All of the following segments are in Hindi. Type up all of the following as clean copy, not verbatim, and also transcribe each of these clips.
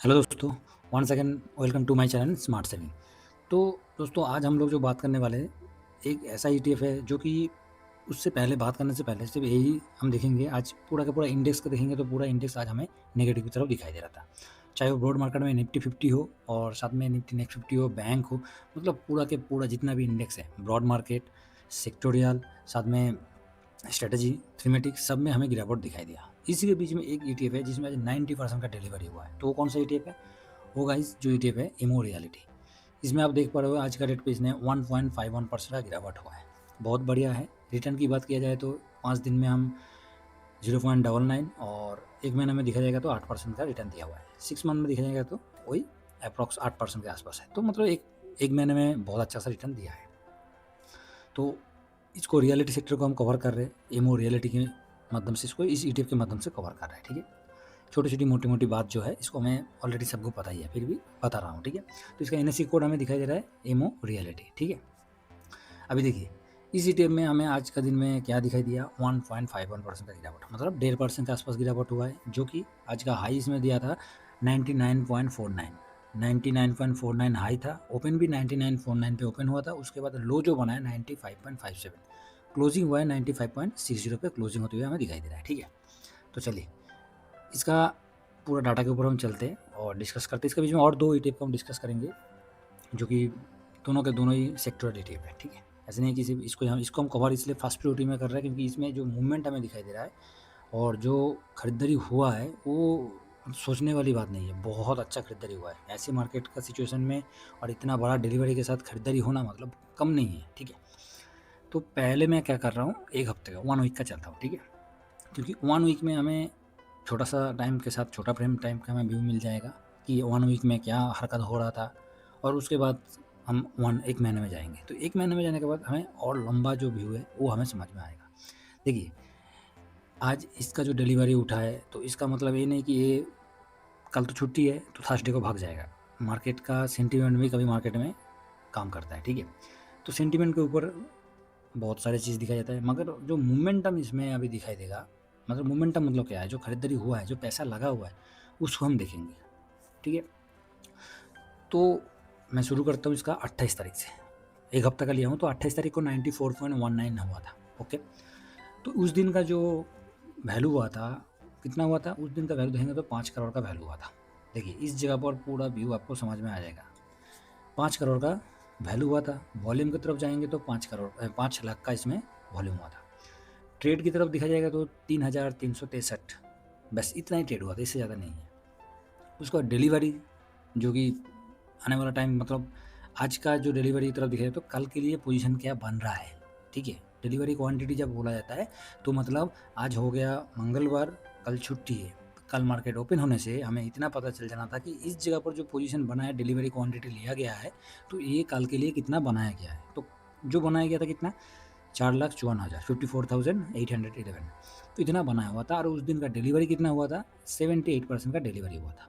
हेलो दोस्तों, once again welcome to my channel smart saving. तो दोस्तों आज हम लोग जो बात करने वाले हैं, एक ऐसा ईटीएफ है जो कि उससे पहले बात करने से पहले सिर्फ यही हम देखेंगे। आज पूरा का पूरा इंडेक्स को देखेंगे तो पूरा इंडेक्स आज हमें नेगेटिव की तरफ दिखाई दे रहा था। चाहे वो ब्रॉड मार्केट में निफ्टी 50 हो और साथ में निफ्टी नेक्स्ट 50 हो, बैंक हो, मतलब पूरा के पूरा जितना भी इंडेक्स है, ब्रॉड मार्केट, सेक्टोरियल, साथ में स्ट्रेटजी, थीमेटिक, सब में हमें गिरावट दिखाई दिया। इसी के बीच में एक ईटीएफ है जिसमें आज 90% का डिलीवरी हुआ है। तो वो कौन सा ईटीएफ है? वो गाइस जो ईटीएफ है एमो रियलिटी। इसमें आप देख पा रहे हो आज का डेट पे इसने 1.51% का गिरावट हुआ है। बहुत बढ़िया है। रिटर्न की बात किया जाए तो 5 दिन में हम 0.99 और 1 महीने में देखा जाएगा तो 8% का रिटर्न दिया हुआ है। 6 मंथ में देखा जाएगा तो वही अप्रॉक्स 8% के आसपास है। तो मतलब एक महीने में बहुत अच्छा सा रिटर्न दिया है। तो इसको रियलिटी सेक्टर को हम कवर कर रहे हैं, एमओ रियलिटी के माध्यम से, इसको इस ईटीएफ के माध्यम से कवर कर रहे हैं। ठीक है, छोटी छोटी मोटी मोटी बात जो है इसको मैं ऑलरेडी सबको पता ही है, फिर भी बता रहा हूँ। ठीक है, तो इसका एनएससी कोड हमें दिखाई दे रहा है एमओ रियलिटी। ठीक है, अभी देखिए इस ईटीएफ में हमें आज का दिन में क्या दिखाई दिया, 1.51% का गिरावट, मतलब 1.5% के आसपास गिरावट हुआ है, जो कि आज का हाई इसमें दिया था 99.49। 99.49 हाई था, ओपन भी 99.49 पे ओपन हुआ था। उसके बाद लो जो बना है 95.57, क्लोजिंग हुआ है 95.60 पे क्लोजिंग होते हुए हमें दिखाई दे रहा है। ठीक है, तो चलिए इसका पूरा डाटा के ऊपर हम चलते हैं और डिस्कस करते हैं। इसके बीच में और दो ईटीएफ को हम डिस्कस करेंगे जो कि दोनों के दोनों ही सेक्टोरल ईटीएफ है। ठीक है, ऐसे नहीं कि सिर्फ इसको हम कवर इसलिए फर्स्ट प्रायोरिटी में कर रहे हैं क्योंकि इसमें जो मूवमेंट हमें दिखाई दे रहा है और जो खरीदारी हुआ है वो सोचने वाली बात नहीं है। बहुत अच्छा खरीदारी हुआ है ऐसी मार्केट का सिचुएशन में, और इतना बड़ा डिलीवरी के साथ खरीदारी होना मतलब कम नहीं है। ठीक है, तो पहले मैं क्या कर रहा हूँ, एक हफ्ते का 1 वीक का चलता हूँ। ठीक है, क्योंकि 1 वीक में हमें छोटा सा टाइम के साथ, छोटा फ्रेम टाइम का हमें व्यू मिल जाएगा कि 1 वीक में क्या हरकत हो रहा था। और उसके बाद हम 1 महीने में जाएंगे तो 1 महीने में जाने के बाद हमें और लंबा जो व्यू है वो हमें समझ में आएगा। देखिए आज इसका जो डिलीवरी उठा है तो इसका मतलब ये नहीं कि ये कल तो छुट्टी है तो थर्सडे को भाग जाएगा। मार्केट का सेंटीमेंट भी कभी मार्केट में काम करता है। ठीक है, तो सेंटीमेंट के ऊपर बहुत सारी चीज़ दिखाई जाता है, मगर जो मोमेंटम इसमें अभी दिखाई देगा, मतलब मोमेंटम मतलब क्या है, जो खरीदारी हुआ है, जो पैसा लगा हुआ है, उसको हम देखेंगे। ठीक है, तो मैं शुरू करता हूँ इसका 28 तारीख से। एक हफ्ता का लिया हूँ तो 28 तारीख को 94.19 हुआ था। ओके, तो उस दिन का जो वैल्यू हुआ था, कितना हुआ था उस दिन का वैल्यू देखेंगे तो 5 करोड़ का वैल्यू हुआ था। देखिए इस जगह पर पूरा व्यू आपको समझ में आ जाएगा। 5 करोड़ का वैल्यू हुआ था। वॉल्यूम की तरफ जाएंगे तो 5 लाख का इसमें वॉल्यूम हुआ था। ट्रेड की तरफ दिखा जाएगा तो 3,363, बस इतना ही ट्रेड हुआ था, इससे ज़्यादा नहीं है। उसका डिलीवरी जो कि आने वाला टाइम, मतलब आज का जो डिलीवरी की तरफ दिखा जाए तो कल के लिए पोजीशन क्या बन रहा है। ठीक है, डिलीवरी क्वांटिटी जब बोला जाता है तो मतलब आज हो गया मंगलवार, कल छुट्टी है, कल मार्केट ओपन होने से हमें इतना पता चल जाना था कि इस जगह पर जो पोजीशन बना है, डिलीवरी क्वांटिटी लिया गया है, तो ये कल के लिए कितना बनाया गया है। तो जो बनाया गया था कितना, 4,54,000, 54,811, तो इतना बनाया हुआ था। और उस दिन का डिलीवरी कितना हुआ था, 78% का डिलीवरी हुआ था।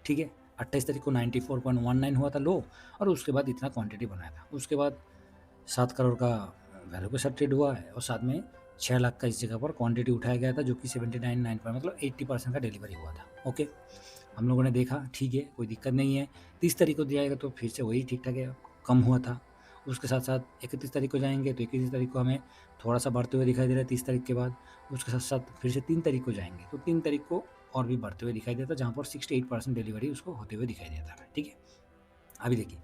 ठीक है, 28 तारीख को 94.19 हुआ था लो, और उसके बाद इतना क्वांटिटी बनाया था। उसके बाद 7 करोड़ का वैल्यू के साथ ट्रेड हुआ है और साथ में 6 लाख का इस जगह पर क्वांटिटी उठाया गया था, जो कि 79.9 पर, मतलब 80% का डिलीवरी हुआ था। ओके, हम लोगों ने देखा, ठीक है, कोई दिक्कत नहीं है। 30 तारीख को दिया जाएगा तो फिर से वही ठीक ठाक है, कम हुआ था। उसके साथ साथ 31 तारीख को जाएंगे तो 31 तारीख को हमें थोड़ा सा बढ़ते हुए दिखाई दे रहा है 30 तारीख के बाद। उसके साथ साथ फिर से 3 तारीख को जाएंगे तो 3 तारीख को और भी बढ़ते हुए दिखाई देता, जहाँ पर 68% डिलीवरी उसको होते हुए दिखाई देता है। ठीक है, अभी देखिए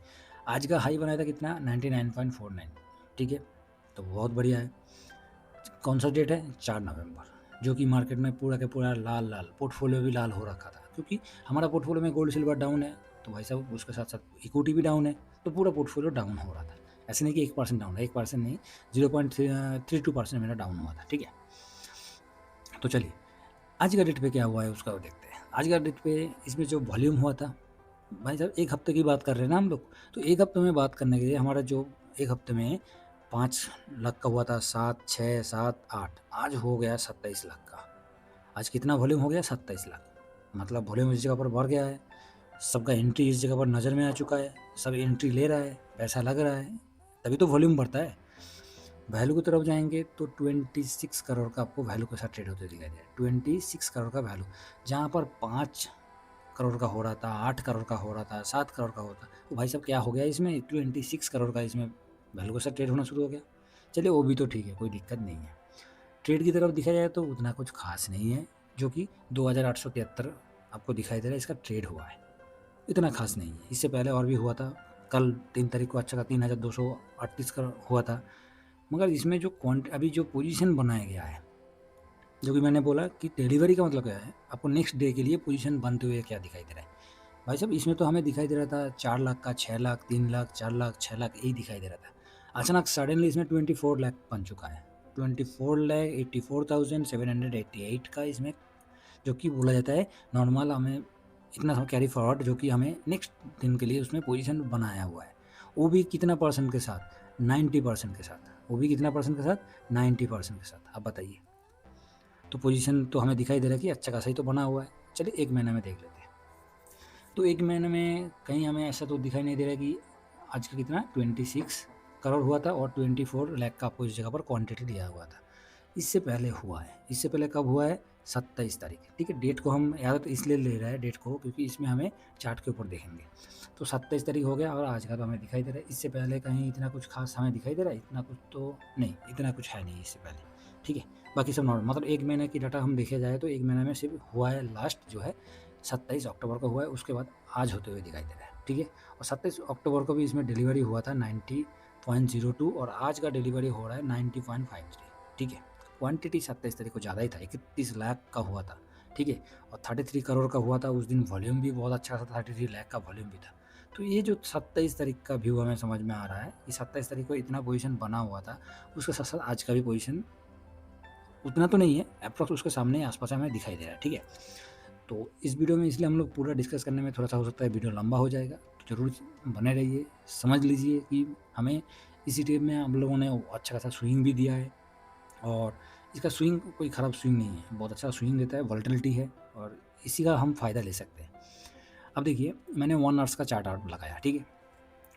आज का हाई बनाया था कितना, 99.49। ठीक है, तो बहुत बढ़िया है। कौन सा डेट है, 4 नवंबर, जो कि मार्केट में पूरा का पूरा लाल लाल, पोर्टफोलियो भी लाल हो रखा था, क्योंकि हमारा पोर्टफोलियो में गोल्ड सिल्वर डाउन है, तो भाई साहब उसके साथ साथ इक्विटी भी डाउन है, तो पूरा पोर्टफोलियो डाउन हो रहा था। ऐसे नहीं कि 1% डाउन है, 1% नहीं, 0.32% मेरा डाउन हुआ था। ठीक है, तो चलिए आज का डेट पे क्या हुआ है उसका देखते हैं। आज का डेट पे इसमें जो वॉल्यूम हुआ था, भाई साहब एक हफ्ते की बात कर रहे हैं ना हम लोग, तो एक हफ्ते में बात करने के लिए हमारा जो एक हफ्ते में 5 लाख का हुआ था, 7, 6, 7, 8, आज हो गया 27 लाख का। आज कितना वॉल्यूम हो गया, 27 लाख, मतलब वॉल्यूम इस जगह पर बढ़ गया है। सबका एंट्री इस जगह पर नज़र में आ चुका है, सब एंट्री ले रहा है, पैसा लग रहा है, तभी तो वॉल्यूम बढ़ता है। वैल्यू की तरफ जाएंगे तो 26 करोड़ का आपको वैल्यू के साथ ट्रेड होते दिखाई दे रहा है। 26 करोड़ का वैल्यू, जहाँ पर 5 करोड़ का हो रहा था, 8 करोड़ का हो रहा था, 7 करोड़ का होता, तो भाई साहब क्या हो गया इसमें 26 करोड़ का इसमें वैल्यू के साथ ट्रेड होना शुरू हो गया। चलिए वो भी तो ठीक है, कोई दिक्कत नहीं है। ट्रेड की तरफ देखा जाए तो उतना कुछ खास नहीं है, जो कि 2873 आपको दिखाई दे रहा है इसका ट्रेड हुआ है, इतना खास नहीं है। इससे पहले और भी हुआ था, कल 3 तारीख को अच्छा का 3238 का हुआ था, मगर इसमें जो अभी जो पोजीशन बनाया गया है, जो कि मैंने बोला कि डिलीवरी का मतलब क्या है, आपको नेक्स्ट डे के लिए पोजीशन बनते हुए क्या दिखाई दे रहा है भाई साहब। इसमें तो हमें दिखाई दे रहा था 4 लाख का, 6 लाख, 3 लाख, 4 लाख, 6 लाख यही दिखाई दे रहा था। अचानक सडनली इसमें 24 लाख बन चुका है, 24,84,788 का इसमें, जो कि बोला जाता है नॉर्मल हमें इतना कैरी फॉरवर्ड, जो कि हमें नेक्स्ट दिन के लिए उसमें पोजीशन बनाया हुआ है। वो भी कितना परसेंट के साथ, 90% के साथ। वो भी कितना परसेंट के साथ, 90% के साथ। आप बताइए, तो पोजीशन तो हमें दिखाई दे रहा है कि अच्छा खासा ही तो बना हुआ है। चलिए 1 महीने में देख लेते हैं। तो 1 महीने में कहीं हमें ऐसा तो दिखाई नहीं दे रहा कि आज का कितना 26 करोड़ हुआ था और 24 लाख का आपको इस जगह पर क्वांटिटी दिया हुआ था। इससे पहले हुआ है, इससे पहले कब हुआ है, 27 तारीख। ठीक है, डेट को हम याद तो इसलिए ले रहा है डेट को, क्योंकि इसमें हमें चार्ट के ऊपर देखेंगे। तो 27 तारीख हो गया और आज का तो हमें दिखाई दे रहा है। इससे पहले कहीं इतना कुछ खास हमें दिखाई दे रहा है, इतना कुछ तो नहीं, इतना कुछ है नहीं इससे पहले। ठीक है, बाकी सब नॉर्मल, मतलब 1 महीने की डाटा हम देखे जाए तो 1 महीने में सिर्फ हुआ है लास्ट जो है 27 अक्टूबर को हुआ है, उसके बाद आज होते हुए दिखाई दे रहा है। ठीक है, और 27 अक्टूबर को भी इसमें डिलीवरी हुआ था 90.02 और आज का डिलीवरी हो रहा है 90.53। ठीक है, क्वांटिटी 27 तारीख को ज़्यादा ही था, 31 लाख का हुआ था। ठीक है, और 33 करोड़ का हुआ था उस दिन, वॉल्यूम भी बहुत अच्छा था, 33 लाख का वॉल्यूम भी था। तो ये जो 27 तारीख का व्यू हमें समझ में आ रहा है कि 27 तारीख को इतना पोजीशन बना हुआ था, उसके साथ साथ आज का भी पोजीशन उतना तो नहीं है, अप्रॉक्स उसके सामने आसपास हमें दिखाई दे रहा है। ठीक है, तो इस वीडियो में इसलिए हम लोग पूरा डिस्कस करने में थोड़ा सा हो सकता है वीडियो लंबा हो जाएगा, तो ज़रूर बने रहिए, समझ लीजिए कि हमें इसी टेप में हम लोगों ने अच्छा खासा स्विंग भी दिया है, और इसका स्विंग कोई ख़राब स्विंग नहीं है, बहुत अच्छा स्विंग देता है, वॉलेटिलिटी है, और इसी का हम फ़ायदा ले सकते हैं। अब देखिए, मैंने 1 आवर्स का चार्ट आउट लगाया। ठीक है,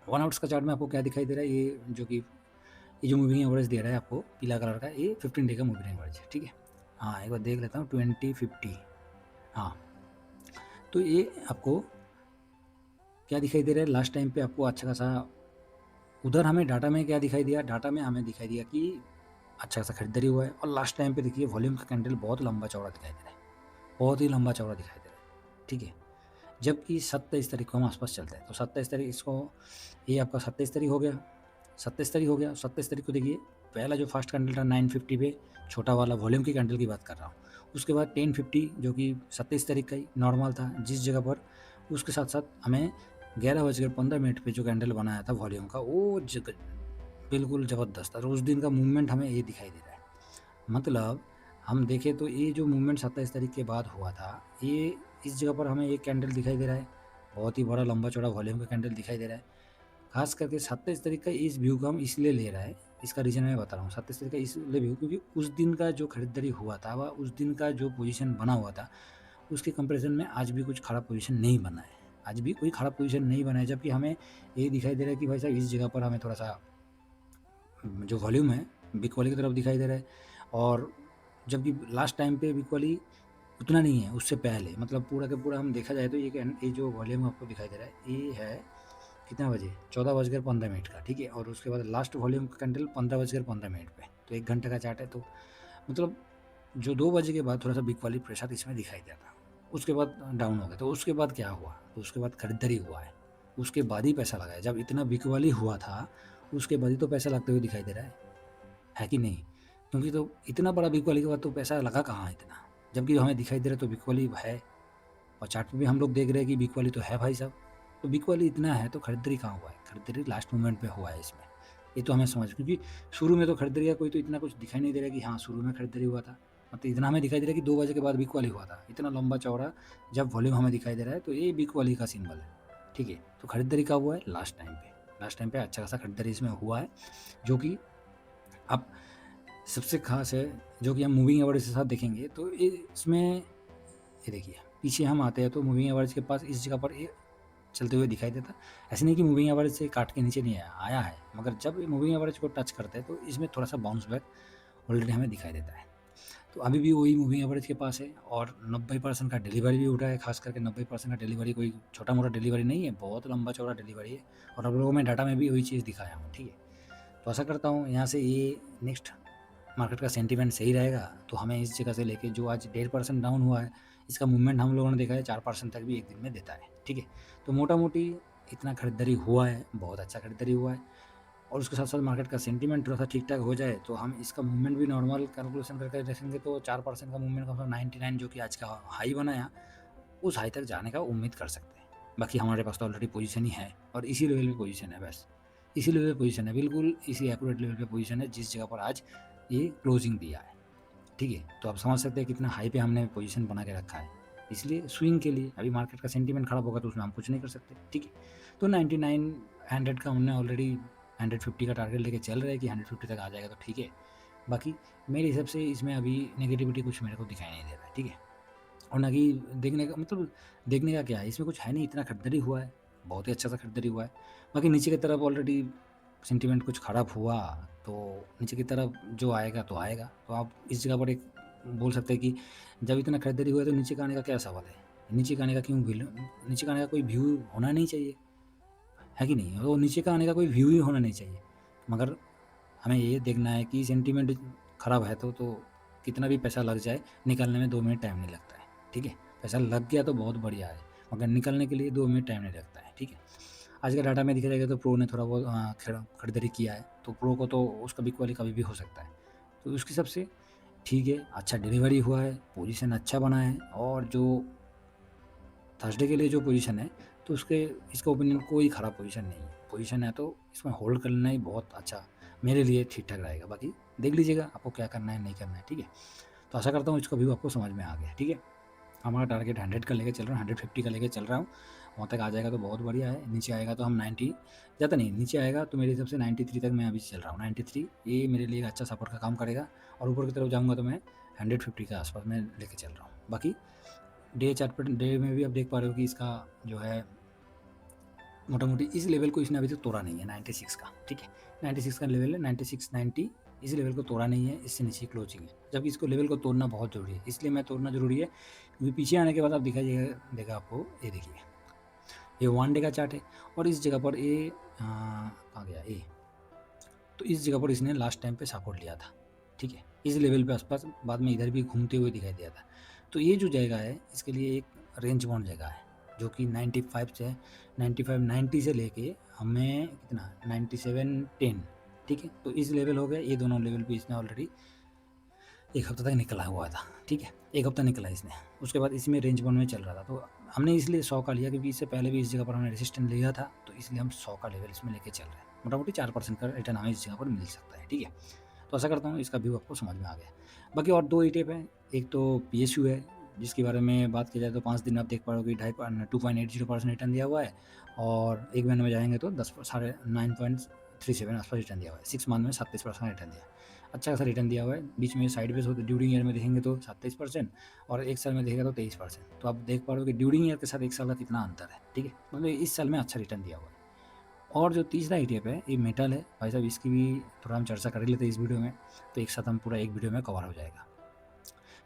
1 आवर्स का चार्ट में आपको क्या दिखाई दे रहा है, ये जो कि ये जो मूविंग एवरेज दे रहा है आपको पीला कलर का, ये 15 डे का मूविंग एवरेज है। ठीक है, हाँ एक बार देख लेता हूँ, 2050। हाँ, तो ये आपको क्या दिखाई दे रहा है, लास्ट टाइम पे आपको अच्छा खासा उधर हमें डाटा में क्या दिखाई दिया, डाटा में हमें दिखाई दिया कि अच्छा खासा खरीदारी हुआ है, और लास्ट टाइम पे देखिए वॉल्यूम का कैंडल बहुत लंबा चौड़ा दिखाई दे रहा है, बहुत ही लंबा चौड़ा दिखाई दे रहा है। ठीक है, जबकि 27 तारीख को हम आसपास चलते हैं, तो 27 तारीख इसको, ये आपका 27 तारीख हो गया, 27 तारीख हो गया। 27 तारीख को देखिए पहला जो फर्स्ट कैंडल था 950 पे, छोटा वाला वॉल्यूम की कैंडल की बात कर रहा हूँ। उसके बाद 1050 जो कि 27 तारीख का ही नॉर्मल था जिस जगह पर, उसके साथ साथ हमें 11:15 पे जो कैंडल बनाया था वॉल्यूम का, वो बिल्कुल ज़बरदस्त था। और उस दिन का मूवमेंट हमें ये दिखाई दे रहा है, मतलब हम देखें तो ये जो मूवमेंट 27 तारीख के बाद हुआ था, ये इस जगह पर हमें एक कैंडल दिखाई दे रहा है, बहुत ही बड़ा लंबा चौड़ा वॉल्यूम का कैंडल दिखाई दे रहा है। खास करके 27 तारीख का इस व्यू का हम इसलिए ले रहा है, इसका रीज़न मैं बता रहा हूँ। 27 तारीख का इसलिए व्यू क्योंकि उस दिन का जो खरीदारी हुआ था व उस दिन का जो पोजीशन बना हुआ था, उसके कंपैरिजन में आज भी कुछ ख़राब पोजीशन नहीं बना है, आज भी कोई ख़राब पोजीशन नहीं बना है। जबकि हमें ये दिखाई दे रहा है कि भाई साहब इस जगह पर हमें थोड़ा-सा जो वॉल्यूम है बिग वाली की तरफ दिखाई दे रहा है, और जबकि लास्ट टाइम पे बिग वाली उतना नहीं है, उससे पहले मतलब पूरा का पूरा हम देखा जाए तो ये जो वॉल्यूम आपको दिखाई दे रहा है, ये है कितना बजे, 14:15 का। ठीक है, और उसके बाद लास्ट वॉल्यूम का कैंडल 15:15 पे, तो 1 घंटे का चार्ट है। तो मतलब जो 2 बजे के बाद थोड़ा-सा बिग वाली प्रेशर इसमें दिखाई दिया था, उसके बाद डाउन हो गया। तो उसके बाद क्या हुआ, तो उसके बाद खरीदारी हुआ है, उसके बाद ही पैसा लगाया। जब इतना बिग वाली हुआ था, उसके बाद ही तो पैसा लगते हुए दिखाई दे रहा है कि नहीं? क्योंकि तो इतना बड़ा बिग वाली के बाद तो पैसा लगा कहाँ इतना? जबकि हमें दिखाई दे रहा है तो बिग वाली है, और चार्ट पे भी हम लोग देख रहे हैं कि बिग वाली तो है भाई साहब। तो बिग वाली इतना है तो खरीदारी कहाँ हुआ है? खरीदारी लास्ट मोमेंट पे हुआ है इसमें, ये तो हमें समझ, क्योंकि शुरू में तो खरीदारी का कोई तो इतना कुछ दिखाई नहीं दे रहा कि हाँ शुरू में खरीदारी हुआ था। मतलब इतना हमें दिखाई दे रहा है कि 2 बजे के बाद बिग वाली हुआ था, इतना लंबा चौड़ा जब वॉल्यूम हमें दिखाई दे रहा है, तो ये बिग वाली का सिंबल है। ठीक है, तो खरीदारी कब हुआ है? लास्ट टाइम पे, लास्ट टाइम पे अच्छा खासा खरीदारी इसमें हुआ है, जो कि अब सबसे खास है, जो कि हम मूविंग एवरेज के साथ देखेंगे तो इसमें ये देखिए पीछे हम आते हैं तो मूविंग एवरेज के पास इस जगह पर ये चलते हुए दिखाई देता। ऐसे नहीं कि मूविंग एवरेज से काट के नीचे नहीं आया है, मगर जब मूविंग एवरेज को टच करते हैं तो इसमें थोड़ा सा बाउंस बैक ऑलरेडी हमें दिखाई देता है। तो अभी भी वही मूविंग एवरेज के पास है और 90% का डिलीवरी भी उठा है, खास करके 90% का डिलीवरी कोई छोटा मोटा डिलीवरी नहीं है, बहुत लंबा चौड़ा डिलीवरी है और आप लोगों में डाटा में भी वही चीज़ दिखाया हूँ, ठीक है। तो आशा करता हूँ यहाँ से ये नेक्स्ट मार्केट का सेंटीमेंट सही रहेगा, तो हमें इस जगह से लेके जो आज 1.5% डाउन हुआ है, इसका मूवमेंट हम लोगों ने देखा है 4% तक भी एक दिन में देता है, ठीक है। तो मोटा मोटी इतना खरीदारी हुआ है, बहुत अच्छा खरीदारी हुआ है और उसके साथ साथ मार्केट का सेंटीमेंट थोड़ा सा ठीक ठाक हो जाए तो हम इसका मूवमेंट भी नॉर्मल कैलकुलेशन करके देखेंगे तो 4% का मूवमेंट कम से कम 99 जो कि आज का हाई बनाया, उस हाई तक जाने का उम्मीद कर सकते हैं। बाकी हमारे पास तो ऑलरेडी पोजीशन ही है और इसी लेवल पे पोजीशन है, बस इसी लेवल पे पोजीशन है, बिल्कुल इसी एक्यूरेट लेवल पे पोजीशन है जिस जगह पर आज ये क्लोजिंग दिया है, ठीक है। तो आप समझ सकते हैं कितना हाई पे हमने पोजीशन बना के रखा है। इसलिए स्विंग के लिए अभी मार्केट का सेंटीमेंट खराब होगा तो उसमें हम कुछ नहीं कर सकते, ठीक है। तो 99 100 का हमने ऑलरेडी 150 का टारगेट लेके चल रहे हैं कि 150 तक आ जाएगा तो ठीक है। बाकी मेरे हिसाब से इसमें अभी नेगेटिविटी कुछ मेरे को दिखाई नहीं दे रहा है, ठीक है। और ना कि देखने का मतलब देखने का क्या है, इसमें कुछ है नहीं, इतना खरीदारी हुआ है, बहुत ही अच्छा सा खरीदारी हुआ है। बाकी नीचे की तरफ ऑलरेडी सेंटीमेंट कुछ ख़राब हुआ तो नीचे की तरफ जो आएगा तो आएगा। तो आप इस जगह पर एक बोल सकते हैं कि जब इतना खरीदारी हुआ है तो नीचे का आने का क्या सवाल है? नीचे का आने का क्यों नीचे का आने का कोई व्यू होना नहीं चाहिए, है कि नहीं? वो नीचे का आने का कोई व्यू ही होना नहीं चाहिए। मगर हमें ये देखना है कि सेंटीमेंट ख़राब है तो कितना भी पैसा लग जाए, निकलने में 2 मिनट टाइम नहीं लगता है, ठीक है। पैसा लग गया तो बहुत बढ़िया है, मगर निकलने के लिए 2 मिनट टाइम नहीं लगता है, ठीक है। आज का डाटा में देखा जाएगा तो प्रो ने थोड़ा बहुत खरीदारी किया है, तो प्रो को तो उसका बिक वाली कभी भी हो सकता है। तो उसके हिसाब से ठीक है, अच्छा डिलीवरी हुआ है, पोजीशन अच्छा बना है और जो थर्सडे के लिए जो पोजीशन है तो उसके इसका ओपिनियन कोई ख़राब पोजीशन नहीं है। पोजीशन है तो इसमें होल्ड करना ही बहुत अच्छा मेरे लिए ठीक-ठाक रहेगा। बाकी देख लीजिएगा आपको क्या करना है, नहीं करना है, ठीक है। तो आशा करता हूँ इसका व्यू आपको समझ में आ गया, ठीक है। हमारा टारगेट 100 का लेके चल रहा हूँ, 150 का लेके चल रहा हूँ। वहाँ तक आ जाएगा तो बहुत बढ़िया है, नीचे आएगा तो हम 90 ज़्यादा नहीं, नीचे आएगा तो मेरे हिसाब से 93 तक मैं अभी चल रहा हूँ। 93 ये मेरे लिए एक अच्छा सपोर्ट का काम करेगा और ऊपर की तरफ जाऊँगा तो मैं 150 के आस-पास मैं लेके चल रहा हूँ। बाकी डे चार्ट पर डे में भी आप देख पा रहे हो कि इसका जो है मोटा-मोटी इस लेवल को इसने अभी तक तोड़ा नहीं है 96 का, ठीक है। 96 का लेवल है, 96 90 इस लेवल को तोड़ा नहीं है, इससे नीचे क्लोजिंग है। जबकि इसको लेवल को तोड़ना बहुत ज़रूरी है, इसलिए मैं तोड़ना ज़रूरी है क्योंकि पीछे आने के बाद आप देगा आपको, ये देखिए, ये 1 डे का चार्ट है और इस जगह पर ये कहाँ गया ये, तो इस जगह पर इसने लास्ट टाइम पे सपोर्ट लिया था, ठीक है। इस लेवल पे आसपास बाद में इधर भी घूमते हुए दिखाई दिया था। तो ये जो जगह है इसके लिए एक रेंज बाउंड जगह है जो कि 95 से 95 90 से लेके हमें कितना 97 10, ठीक है। तो इस लेवल हो गया, ये दोनों लेवल पे इसने ऑलरेडी 1 हफ्ता तक निकला हुआ था, ठीक है। 1 हफ्ता निकला इसने, उसके बाद इसमें रेंज बाउंड में चल रहा था। तो हमने इसलिए 100 का लिया क्योंकि इससे पहले भी इस जगह पर हमने रेजिस्टेंस लिया था, तो इसलिए हम 100 का लेवल इसमें लेके चल रहे हैं। मोटा-मोटी 4% का रिटर्न हमें इस जगह पर मिल सकता है, ठीक है। तो आशा करता हूँ इसका व्यू आपको समझ में आ गया। बाकी और 2 ईटीएफ हैं, एक तो पीएसयू है जिसके बारे में बात की जाए तो 5 दिन में आप देख पा रहे हो कि 2.80% रिटर्न दिया हुआ है और 1 महीने में जाएँगे तो 10 साढ़े 9.37 आस-पास रिटर्न दिया हुआ है। 6 मंथ में 27% रिटर्न दिया है। अच्छा खासा रिटर्न दिया हुआ है। बीच में साइडवेज होते ड्यूरिंग ईयर में देखेंगे तो 27% और 1 साल में देखेगा तो 23%। तो आप देख पा रहे हो कि ड्यूरिंग ईयर के साथ 1 साल का कितना अंतर है, ठीक है। मतलब इस साल में अच्छा रिटर्न दिया हुआ है। और जो तीसरा ईटीएफ है ये मेटल है, भाई साहब इसकी भी थोड़ा हम चर्चा कर ही लेते हैं इस वीडियो में, तो एक साथ हम पूरा एक वीडियो में कवर हो जाएगा।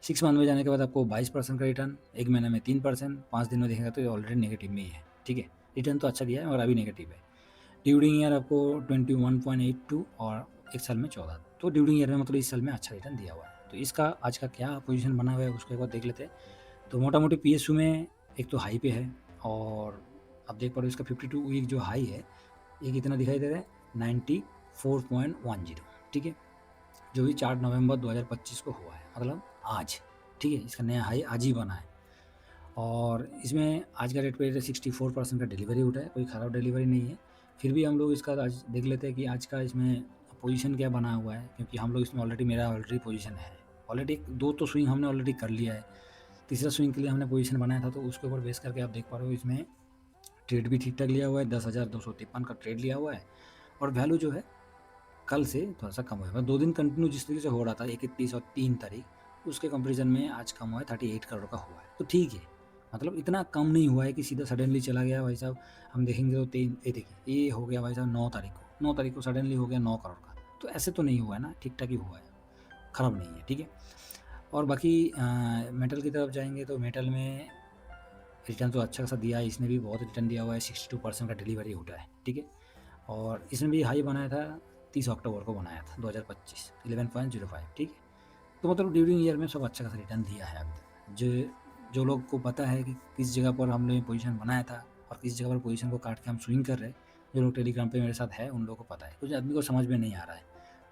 6 मंथ में जाने के बाद आपको 22% का रिटर्न, 1 महीने में 3%, 5 दिन में देखेगा तो ये ऑलरेडी नेगेटिव में ही है, ठीक है। रिटर्न तो अच्छा दिया है मगर अभी नेगेटिव है। ड्यूरिंग ईयर आपको 21.82 और 1 साल में 14, तो ड्यूरिंग ईयर में मतलब इस साल में अच्छा रिटर्न दिया हुआ है। तो इसका आज का क्या पोजीशन बना हुआ है उसको एक बार देख लेते हैं। तो मोटा-मोटी पीएसयू में एक तो हाई पे है और आप देख पा रहे हो इसका 52 वीक जो हाई है ये कितना दिखाई दे रहा है 94.10, ठीक है। जो भी 4 नवंबर 2025 को हुआ है, मतलब आज, ठीक है। इसका नया हाई आज ही बना है और इसमें आज का रेट पे 64% का डिलीवरी उठा है, कोई ख़राब डिलीवरी नहीं है। फिर भी हम लोग इसका आज देख लेते हैं कि आज का इसमें पोजीशन क्या बना हुआ है, क्योंकि हम लोग इसमें मेरा ऑलरेडी पोजीशन है। ऑलरेडी 2 तो स्विंग हमने ऑलरेडी कर लिया है, तीसरा स्विंग के लिए हमने पोजीशन बनाया था तो उसके ऊपर बेस करके आप देख पा रहे हो इसमें ट्रेड भी ठीक ठाक लिया हुआ है, 10,253 का ट्रेड लिया हुआ है और वैल्यू जो है कल से थोड़ा सा कम हुआ है। 2 दिन कंटिन्यू जिस तरीके से हो रहा था 31 और 3 तारीख, उसके कंपेरिजन में आज कम हुआ है, 38 करोड़ का हुआ है। तो ठीक है, मतलब इतना कम नहीं हुआ है कि सीधा सडनली चला गया भाई साहब। हम देखेंगे तो ये देखिए ये हो गया भाई साहब 9 तारीख को सडनली हो गया 9 करोड़ का, तो ऐसे तो नहीं हुआ है ना, ठीक ठाक ही हुआ है, ख़राब नहीं है, ठीक है। और बाकी मेटल की तरफ जाएंगे तो मेटल में रिटर्न तो अच्छा खासा दिया है, इसने भी बहुत रिटर्न दिया हुआ है, 62% का डिलीवरी हुआ है, ठीक है। और इसने भी हाई बनाया था 30 अक्टूबर को बनाया था 2025, 11.05, ठीक है। तो मतलब ड्यूरिंग ईयर में सब अच्छा खासा रिटर्न दिया है अभी तक। जो लोग को पता है कि किस जगह पर हमने पोजीशन बनाया था और किस जगह पर पोजीशन को काट के हम स्विंग कर रहे हैं, जो लोग टेलीग्राम पे मेरे साथ है उन लोगों को पता है, कुछ आदमी को समझ में नहीं आ रहा है।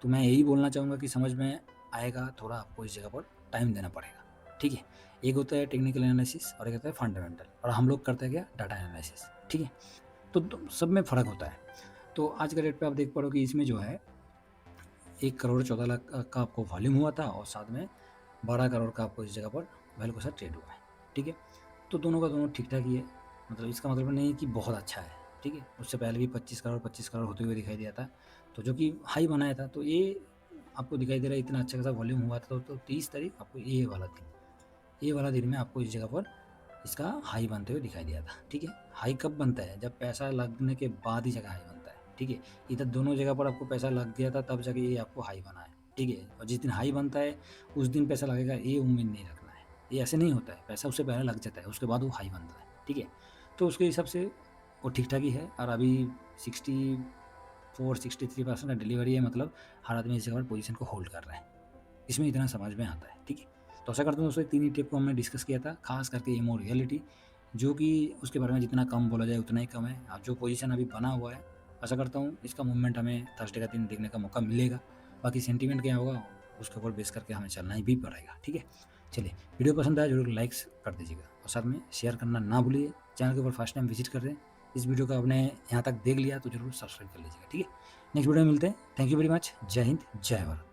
तो मैं यही बोलना चाहूँगा कि समझ में आएगा, थोड़ा आपको इस जगह पर टाइम देना पड़ेगा, ठीक है। एक होता है टेक्निकल एनालिसिस और एक होता है फंडामेंटल, और हम लोग करते हैं क्या, डाटा एनालिसिस, ठीक है। तो सब में फ़र्क होता है। तो आज के डेट पे आप देख पा रहे हो कि इसमें जो है 1,14,00,000 का आपको वॉल्यूम हुआ था और साथ में 12 करोड़ का आपको इस जगह पर वैल्यू के साथ ट्रेड हुआ है, ठीक है। तो दोनों का दोनों ठीक ठाक ही है, मतलब इसका मतलब नहीं है कि बहुत अच्छा है, ठीक है। उससे पहले भी 25 करोड़ होते हुए दिखाई दिया था, तो जो कि हाई बनाया था। तो ये आपको दिखाई दे रहा है इतना अच्छा खासा वॉल्यूम हुआ था। तो 30 तारीख आपको ये वाला दिन में आपको इस जगह पर इसका हाई बनते हुए दिखाई दिया था, ठीक है। हाई कब बनता है, जब पैसा लगने के बाद ही जगह हाई बनता है, ठीक है। इधर दोनों जगह पर आपको पैसा लग गया था तब जाके ये आपको हाई बना है, ठीक है। और जिस दिन हाई बनता है उस दिन पैसा लगेगा, ये उम्मीद नहीं रखना है। ये ऐसे नहीं होता है, पैसा उससे पहले लग जाता है, उसके बाद वो हाई बनता है, ठीक है। तो उसके हिसाब से वो ठीक ठाक ही है। और अभी 63% का डिलीवरी है, मतलब हर आदमी इस जगह पर पोजीशन को होल्ड कर रहा है। इसमें इतना समझ में आता है, ठीक है। तो आशा करता हूँ दोस्तों 3 ही टिप को हमने डिस्कस किया था, खास करके इमो रियलिटी, जो कि उसके बारे में जितना कम बोला जाए उतना ही कम है। अब जो पोजीशन अभी बना हुआ है, आशा करता हूँ इसका मूवमेंट हमें थर्सडे का दिन देखने का मौका मिलेगा। बाकी सेंटीमेंट क्या होगा उसके ऊपर बेस करके हमें चलना ही भी पड़ेगा, ठीक है। चलिए, वीडियो पसंद आया जरूर लाइक्स कर दीजिएगा और साथ में शेयर करना ना भूलिए। चैनल के ऊपर फर्स्ट टाइम विजिट कर रहे हैं, इस वीडियो को आपने यहाँ तक देख लिया तो जरूर सब्सक्राइब कर लीजिएगा, ठीक है। नेक्स्ट वीडियो में मिलते हैं। Thank you very much. जय हिंद, जय भारत।